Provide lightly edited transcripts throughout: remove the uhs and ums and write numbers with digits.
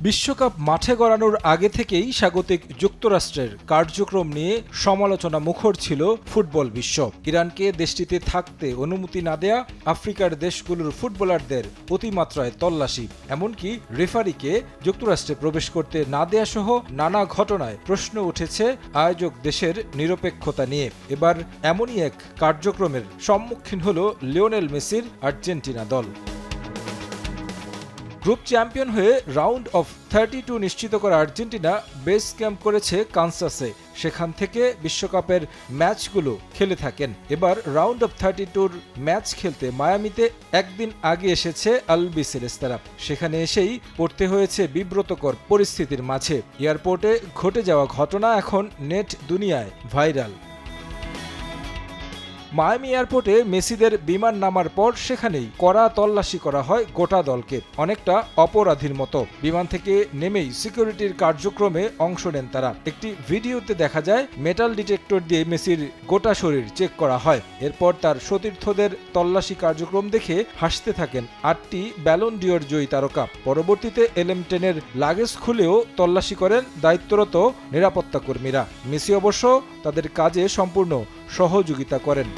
বিশ্বকাপ মাঠে গড়ানোর আগে থেকেই স্বাগতিক যুক্তরাষ্ট্রের কার্যক্রম নিয়ে সমালোচনা মুখর ছিল ফুটবল বিশ্ব। ইরানকে দেশটিতে থাকতে অনুমতি না দেয়া, আফ্রিকার দেশগুলোর ফুটবলারদের অতিমাত্রায় তল্লাশি, এমনকি রেফারিকে যুক্তরাষ্ট্রে প্রবেশ করতে না দেয়া সহ নানা ঘটনায় প্রশ্ন উঠেছে আয়োজক দেশের নিরপেক্ষতা নিয়ে। এবার এমনই এক কার্যক্রমের সম্মুখীন হল লিওনেল মেসির আর্জেন্টিনা দল। গ্রুপ চ্যাম্পিয়ন হয়ে রাউন্ড অফ 32 নিশ্চিত করা আর্জেন্টিনা বেস ক্যাম্প করেছে কানসাসে। সেখান থেকে বিশ্বকাপের ম্যাচগুলো খেলে থাকেন। এবার রাউন্ড অফ 32-র ম্যাচ খেলতে মায়ামিতে একদিন আগে এসেছে আলবিসেলেস্তারা। সেখানে এসেই পড়তে হয়েছে বিব্রতকর পরিস্থিতির মাঝে। এয়ারপোর্টে ঘটে যাওয়া ঘটনা এখন নেট দুনিয়ায় ভাইরাল। মায়ামি এয়ারপোর্টে মেসিদের বিমান নামার পর সেখানেই কড়া তল্লাশি করা হয় গোটা দলকে, অনেকটা অপরাধীর মতো। বিমান থেকে নেমেই সিকিউরিটির কার্যক্রমে অংশ নেন তারা। একটি ভিডিওতে দেখা যায় মেটাল ডিটেক্টর দিয়ে মেসির গোটা শরীর চেক করা হয়। এরপর তার সতীর্থদের তল্লাশি কার্যক্রম দেখে হাসতে থাকেন 8টি ব্যালন ডিওর জয়ী তারকা। পরবর্তীতে LM10-এর লাগেজ খুলেও তল্লাশি করেন দায়িত্বরত নিরাপত্তা কর্মীরা। মেসি অবশ্য তাদের কাজে সম্পূর্ণ সহযোগিতা করেন।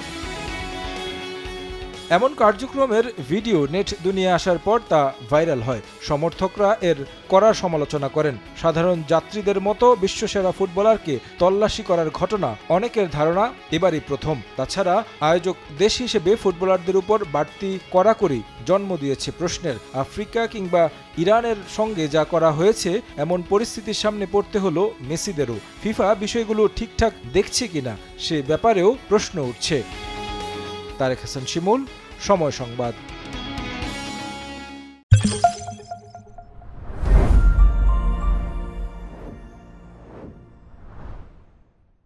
এমন কার্যক্রমের ভিডিও নেট দুনিয়ায় আসার পর তা ভাইরাল হয়। সমর্থকরা এর কড়া সমালোচনা করেন। সাধারণ যাত্রীদের মতো বিশ্বসেরা ফুটবলারকে তল্লাশি করার ঘটনা অনেকের ধারণা এবারই প্রথম। তাছাড়া আয়োজক দেশ হিসেবে ফুটবলারদের উপর বাড়তি কড়াকড়ি জন্ম দিয়েছে প্রশ্নের। আফ্রিকা কিংবা ইরানের সঙ্গে যা করা হয়েছে, এমন পরিস্থিতির সামনে পড়তে হলো মেসিদেরও। ফিফা বিষয়গুলো ঠিকঠাক দেখছে কিনা সে ব্যাপারেও প্রশ্ন উঠছে। তারেক হাসান শিমুল, সময় সংবাদ।